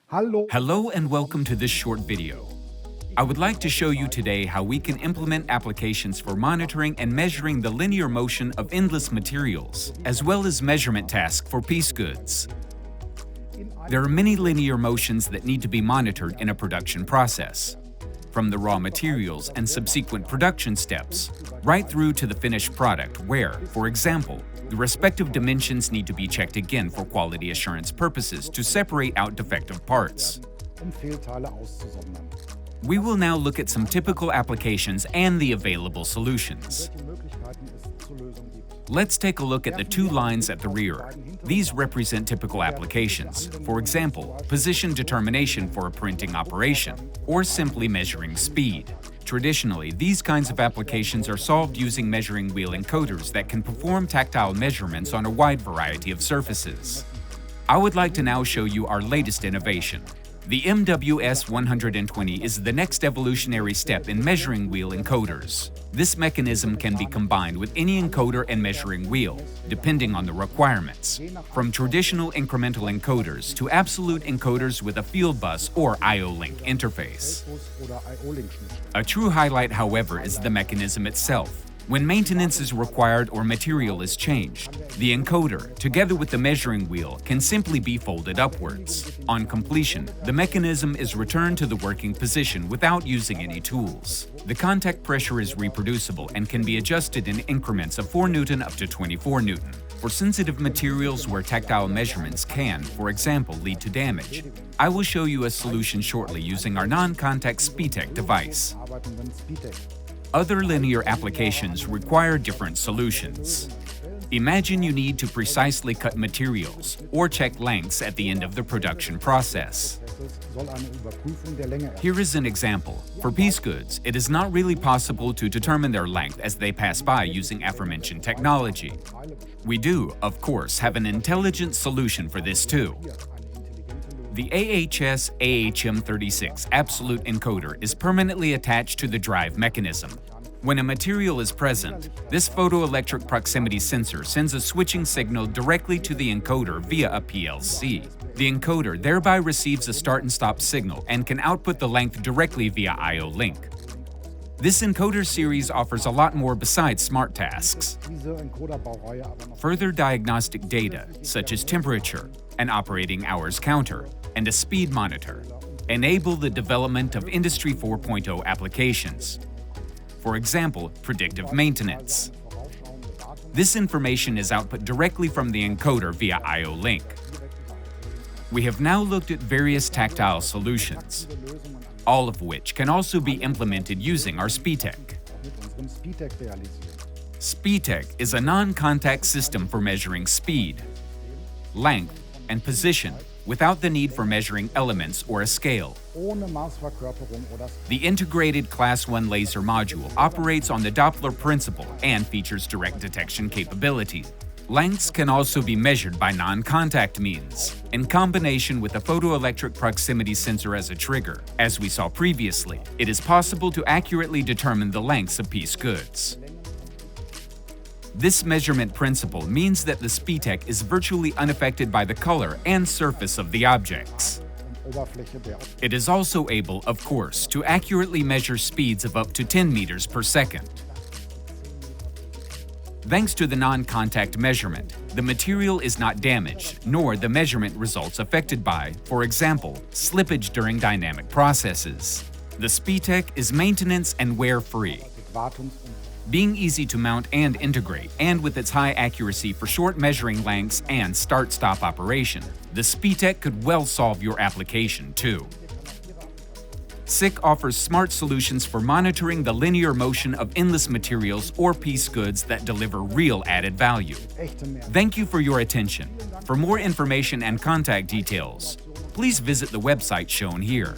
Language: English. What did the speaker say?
Hello and welcome to this short video. I would like to show you today how we can implement applications for monitoring and measuring the linear motion of endless materials, as well as measurement tasks for piece goods. There are many linear motions that need to be monitored in a production process, from the raw materials and subsequent production steps, right through to the finished product where, for example, the respective dimensions need to be checked again for quality assurance purposes to separate out defective parts. We will now look at some typical applications and the available solutions. Let's take a look at the two lines at the rear. These represent typical applications, for example, position determination for a printing operation, or simply measuring speed. Traditionally, these kinds of applications are solved using measuring wheel encoders that can perform tactile measurements on a wide variety of surfaces. I would like to now show you our latest innovation. The MWS-120 is the next evolutionary step in measuring wheel encoders. This mechanism can be combined with any encoder and measuring wheel, depending on the requirements, from traditional incremental encoders to absolute encoders with a field bus or IO-Link interface. A true highlight, however, is the mechanism itself. When maintenance is required or material is changed, the encoder, together with the measuring wheel, can simply be folded upwards. On completion, the mechanism is returned to the working position without using any tools. The contact pressure is reproducible and can be adjusted in increments of 4 Newton up to 24 Newton. For sensitive materials where tactile measurements can, for example, lead to damage, I will show you a solution shortly using our non-contact SPETEC device. Other linear applications require different solutions. Imagine you need to precisely cut materials or check lengths at the end of the production process. Here is an example. For piece goods, it is not really possible to determine their length as they pass by using aforementioned technology. We do, of course, have an intelligent solution for this too. The AHS AHM36 absolute encoder is permanently attached to the drive mechanism. When a material is present, this photoelectric proximity sensor sends a switching signal directly to the encoder via a PLC. The encoder thereby receives a start and stop signal and can output the length directly via IO-Link. This encoder series offers a lot more besides smart tasks. Further diagnostic data, such as temperature, an operating hours counter, and a speed monitor, enable the development of Industry 4.0 applications. For example, predictive maintenance. This information is output directly from the encoder via IO-Link. We have now looked at various tactile solutions, all of which can also be implemented using our SPETEC. SPETEC is a non-contact system for measuring speed, length, and position without the need for measuring elements or a scale. The integrated Class 1 laser module operates on the Doppler principle and features direct detection capability. Lengths can also be measured by non-contact means, in combination with a photoelectric proximity sensor as a trigger. As we saw previously, it is possible to accurately determine the lengths of piece goods. This measurement principle means that the SPETEC is virtually unaffected by the color and surface of the objects. It is also able, of course, to accurately measure speeds of up to 10 meters per second. Thanks to the non-contact measurement, the material is not damaged, nor the measurement results affected by, for example, slippage during dynamic processes. The SPETEC is maintenance and wear-free. Being easy to mount and integrate, and with its high accuracy for short measuring lengths and start-stop operation, the SPETEC could well solve your application too. SICK offers smart solutions for monitoring the linear motion of endless materials or piece goods that deliver real added value. Thank you for your attention. For more information and contact details, please visit the website shown here.